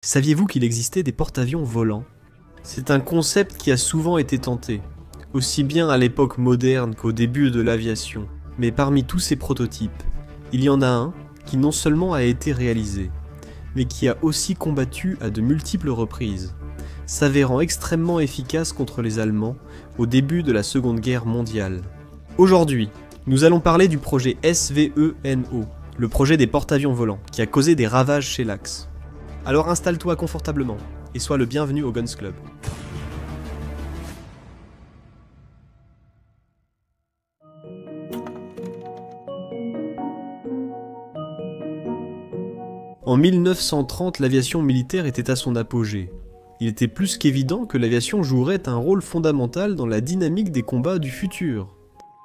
Saviez-vous qu'il existait des porte-avions volants? C'est un concept qui a souvent été tenté, aussi bien à l'époque moderne qu'au début de l'aviation. Mais parmi tous ces prototypes, il y en a un qui non seulement a été réalisé, mais qui a aussi combattu à de multiples reprises, s'avérant extrêmement efficace contre les Allemands au début de la Seconde Guerre mondiale. Aujourd'hui, nous allons parler du projet SVENO, le projet des porte-avions volants, qui a causé des ravages chez l'Axe. Alors installe-toi confortablement, et sois le bienvenu au Guns Club. En 1930, l'aviation militaire était à son apogée. Il était plus qu'évident que l'aviation jouerait un rôle fondamental dans la dynamique des combats du futur.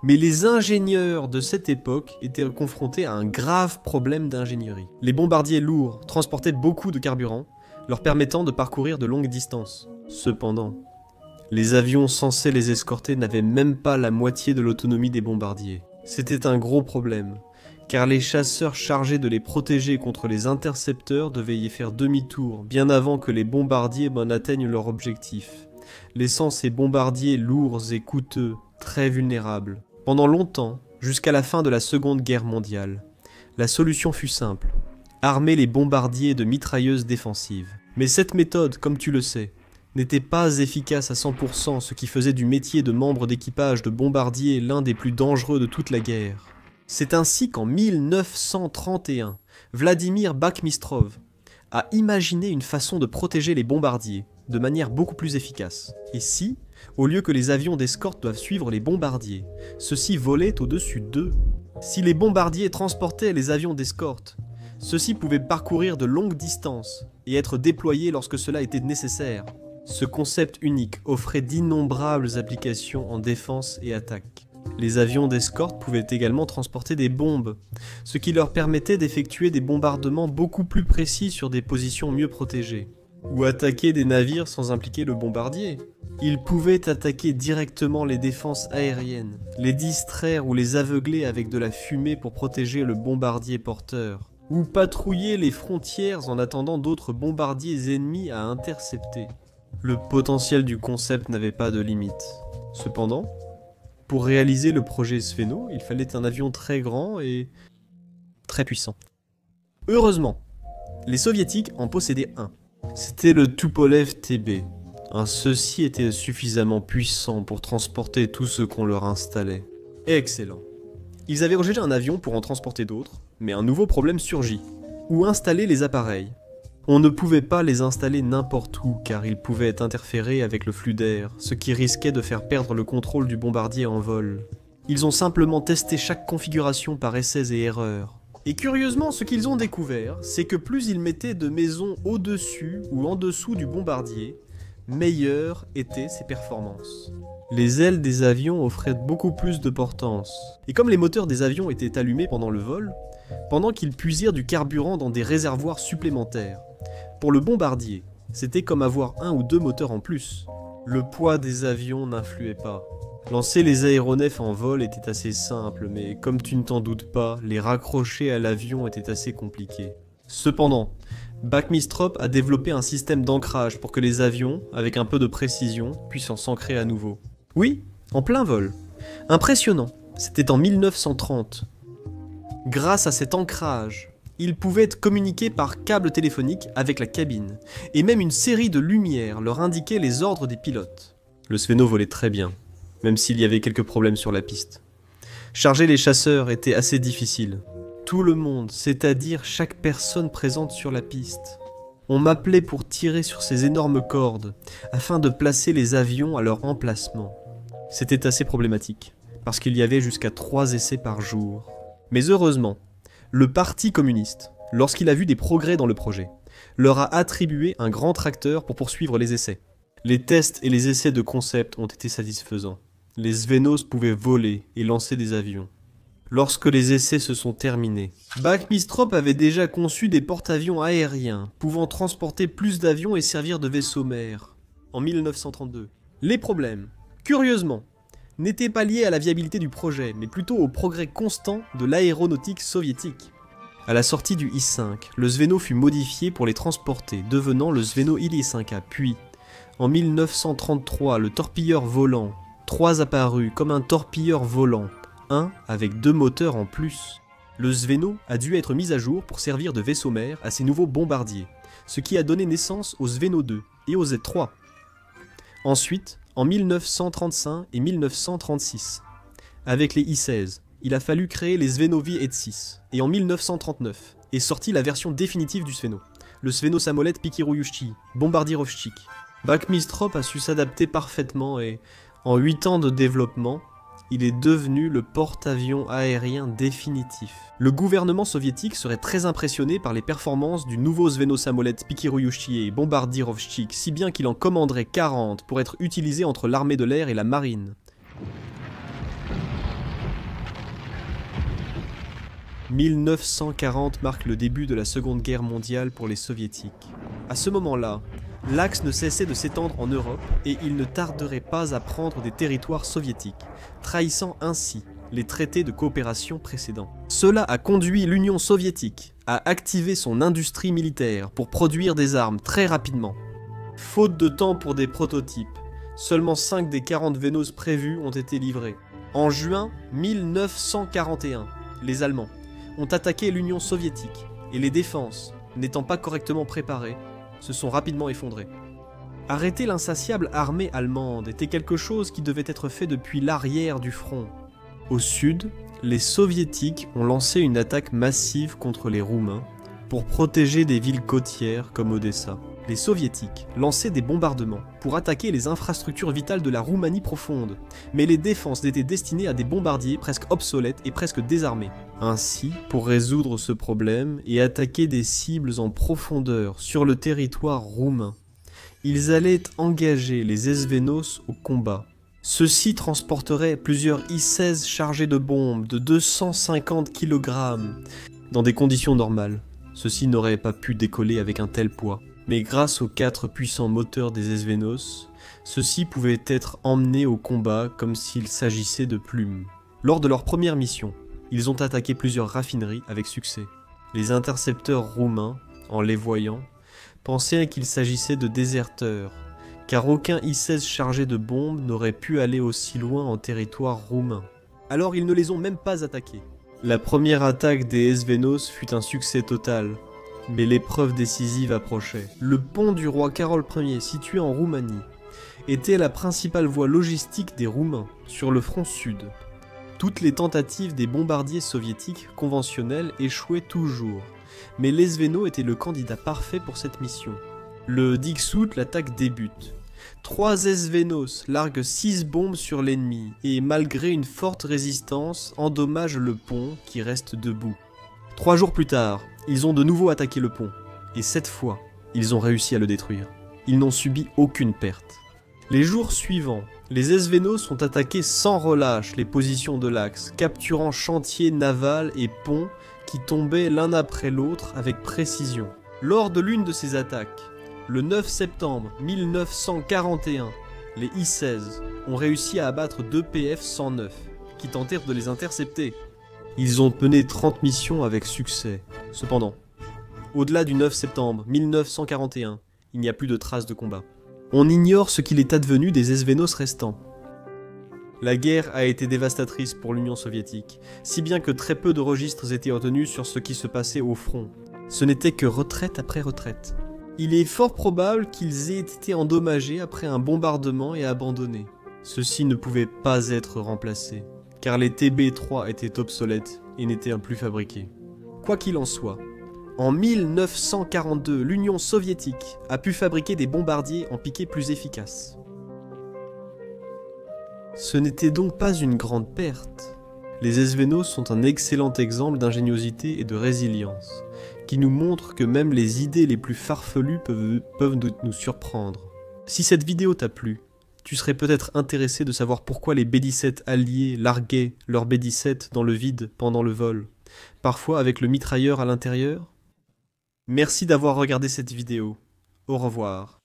Mais les ingénieurs de cette époque étaient confrontés à un grave problème d'ingénierie. Les bombardiers lourds transportaient beaucoup de carburant, leur permettant de parcourir de longues distances. Cependant, les avions censés les escorter n'avaient même pas la moitié de l'autonomie des bombardiers. C'était un gros problème, car les chasseurs chargés de les protéger contre les intercepteurs devaient y faire demi-tour, bien avant que les bombardiers atteignent leur objectif, laissant ces bombardiers lourds et coûteux, très vulnérables. Pendant longtemps, jusqu'à la fin de la Seconde Guerre mondiale, la solution fut simple, armer les bombardiers de mitrailleuses défensives. Mais cette méthode, comme tu le sais, n'était pas efficace à 100%, ce qui faisait du métier de membre d'équipage de bombardier l'un des plus dangereux de toute la guerre. C'est ainsi qu'en 1931, Vladimir Bakhmistrov a imaginé une façon de protéger les bombardiers de manière beaucoup plus efficace. Et si, au lieu que les avions d'escorte doivent suivre les bombardiers, ceux-ci volaient au-dessus d'eux? Si les bombardiers transportaient les avions d'escorte, ceux-ci pouvaient parcourir de longues distances et être déployés lorsque cela était nécessaire. Ce concept unique offrait d'innombrables applications en défense et attaque. Les avions d'escorte pouvaient également transporter des bombes, ce qui leur permettait d'effectuer des bombardements beaucoup plus précis sur des positions mieux protégées. Ou attaquer des navires sans impliquer le bombardier. Ils pouvaient attaquer directement les défenses aériennes, les distraire ou les aveugler avec de la fumée pour protéger le bombardier porteur, ou patrouiller les frontières en attendant d'autres bombardiers ennemis à intercepter. Le potentiel du concept n'avait pas de limite. Cependant, pour réaliser le projet SVENO, il fallait un avion très grand et très puissant. Heureusement, les soviétiques en possédaient un. C'était le Tupolev TB. Ceux-ci étaient suffisamment puissants pour transporter tout ce qu'on leur installait. Excellent. Ils avaient rejeté un avion pour en transporter d'autres, mais un nouveau problème surgit. Où installer les appareils? On ne pouvait pas les installer n'importe où car ils pouvaient interférer avec le flux d'air, ce qui risquait de faire perdre le contrôle du bombardier en vol. Ils ont simplement testé chaque configuration par essais et erreurs. Et curieusement, ce qu'ils ont découvert, c'est que plus ils mettaient de maisons au-dessus ou en dessous du bombardier, meilleures étaient ses performances. Les ailes des avions offraient beaucoup plus de portance. Et comme les moteurs des avions étaient allumés pendant le vol, pendant qu'ils puisirent du carburant dans des réservoirs supplémentaires, pour le bombardier, c'était comme avoir un ou deux moteurs en plus. Le poids des avions n'influait pas. Lancer les aéronefs en vol était assez simple, mais comme tu ne t'en doutes pas, les raccrocher à l'avion était assez compliqué. Cependant, Bakhmistrov a développé un système d'ancrage pour que les avions, avec un peu de précision, puissent s'ancrer à nouveau. Oui, en plein vol. Impressionnant, c'était en 1930. Grâce à cet ancrage, ils pouvaient communiquer par câble téléphonique avec la cabine, et même une série de lumières leur indiquait les ordres des pilotes. Le SVENO volait très bien, même s'il y avait quelques problèmes sur la piste. Charger les chasseurs était assez difficile. Tout le monde, c'est-à-dire chaque personne présente sur la piste. On m'appelait pour tirer sur ces énormes cordes, afin de placer les avions à leur emplacement. C'était assez problématique, parce qu'il y avait jusqu'à 3 essais par jour. Mais heureusement, le Parti communiste, lorsqu'il a vu des progrès dans le projet, leur a attribué un grand tracteur pour poursuivre les essais. Les tests et les essais de concept ont été satisfaisants. Les SVENOs pouvaient voler et lancer des avions. Lorsque les essais se sont terminés, Bakhmistrov avait déjà conçu des porte-avions aériens, pouvant transporter plus d'avions et servir de vaisseaux mers, en 1932. Les problèmes, curieusement, n'étaient pas liés à la viabilité du projet, mais plutôt au progrès constant de l'aéronautique soviétique. À la sortie du I-5, le Sveno fut modifié pour les transporter, devenant le Sveno Ili-5A. Puis, en 1933, le torpilleur volant 3 apparut comme un torpilleur volant, un avec 2 moteurs en plus. Le Sveno a dû être mis à jour pour servir de vaisseau mère à ces nouveaux bombardiers, ce qui a donné naissance au Sveno 2 et au Z3. Ensuite, en 1935 et 1936, avec les I-16, il a fallu créer les Svenovi Et-6, et en 1939 est sortie la version définitive du Sveno, le Sveno Samolet Pikiroyushchi, Bombardierowczyk. Buckminstrop a su s'adapter parfaitement et, en 8 ans de développement, il est devenu le porte-avions aérien définitif. Le gouvernement soviétique serait très impressionné par les performances du nouveau Sveno Samolet Pikiroyushchi et Bombardierowczyk, si bien qu'il en commanderait 40 pour être utilisés entre l'armée de l'air et la marine. 1940 marque le début de la Seconde Guerre mondiale pour les soviétiques. À ce moment-là, l'axe ne cessait de s'étendre en Europe et il ne tarderait pas à prendre des territoires soviétiques, trahissant ainsi les traités de coopération précédents. Cela a conduit l'Union soviétique à activer son industrie militaire pour produire des armes très rapidement. Faute de temps pour des prototypes, seulement 5 des 40 Venos prévus ont été livrés. En juin 1941, les Allemands ont attaqué l'Union soviétique et les défenses, n'étant pas correctement préparées, se sont rapidement effondrées. Arrêter l'insatiable armée allemande était quelque chose qui devait être fait depuis l'arrière du front. Au sud, les soviétiques ont lancé une attaque massive contre les Roumains pour protéger des villes côtières comme Odessa. Les soviétiques lançaient des bombardements pour attaquer les infrastructures vitales de la Roumanie profonde, mais les défenses étaient destinées à des bombardiers presque obsolètes et presque désarmés. Ainsi, pour résoudre ce problème et attaquer des cibles en profondeur sur le territoire roumain, ils allaient engager les Esvénos au combat. Ceux-ci transporteraient plusieurs I-16 chargés de bombes de 250 kg. Dans des conditions normales, ceux-ci n'auraient pas pu décoller avec un tel poids. Mais grâce aux 4 puissants moteurs des Esvénos, ceux-ci pouvaient être emmenés au combat comme s'il s'agissait de plumes. Lors de leur première mission, ils ont attaqué plusieurs raffineries avec succès. Les intercepteurs roumains, en les voyant, pensaient qu'il s'agissait de déserteurs, car aucun I-16 chargé de bombes n'aurait pu aller aussi loin en territoire roumain. Alors ils ne les ont même pas attaqués. La première attaque des Esvénos fut un succès total. Mais l'épreuve décisive approchait. Le pont du roi Carol Ier, situé en Roumanie, était la principale voie logistique des Roumains sur le front sud. Toutes les tentatives des bombardiers soviétiques conventionnels échouaient toujours, mais l'Esvéno était le candidat parfait pour cette mission. Le 10 août, l'attaque débute. 3 Esvénos larguent 6 bombes sur l'ennemi et, malgré une forte résistance, endommagent le pont qui reste debout. 3 jours plus tard, ils ont de nouveau attaqué le pont, et cette fois, ils ont réussi à le détruire. Ils n'ont subi aucune perte. Les jours suivants, les Esvénos ont attaqué sans relâche les positions de l'axe, capturant chantiers navals et ponts qui tombaient l'un après l'autre avec précision. Lors de l'une de ces attaques, le 9 septembre 1941, les I-16 ont réussi à abattre 2 PF-109, qui tentèrent de les intercepter. Ils ont mené 30 missions avec succès. Cependant, au-delà du 9 septembre 1941, il n'y a plus de traces de combat. On ignore ce qu'il est advenu des Esvénos restants. La guerre a été dévastatrice pour l'Union soviétique, si bien que très peu de registres étaient retenus sur ce qui se passait au front. Ce n'était que retraite après retraite. Il est fort probable qu'ils aient été endommagés après un bombardement et abandonnés. Ceux-ci ne pouvaient pas être remplacés, car les TB3 étaient obsolètes et n'étaient plus fabriqués. Quoi qu'il en soit, en 1942, l'Union soviétique a pu fabriquer des bombardiers en piqué plus efficaces. Ce n'était donc pas une grande perte. Les Esvénos sont un excellent exemple d'ingéniosité et de résilience, qui nous montre que même les idées les plus farfelues peuvent nous surprendre. Si cette vidéo t'a plu, tu serais peut-être intéressé de savoir pourquoi les B-17 alliés larguaient leurs B-17 dans le vide pendant le vol, parfois avec le mitrailleur à l'intérieur. Merci d'avoir regardé cette vidéo. Au revoir.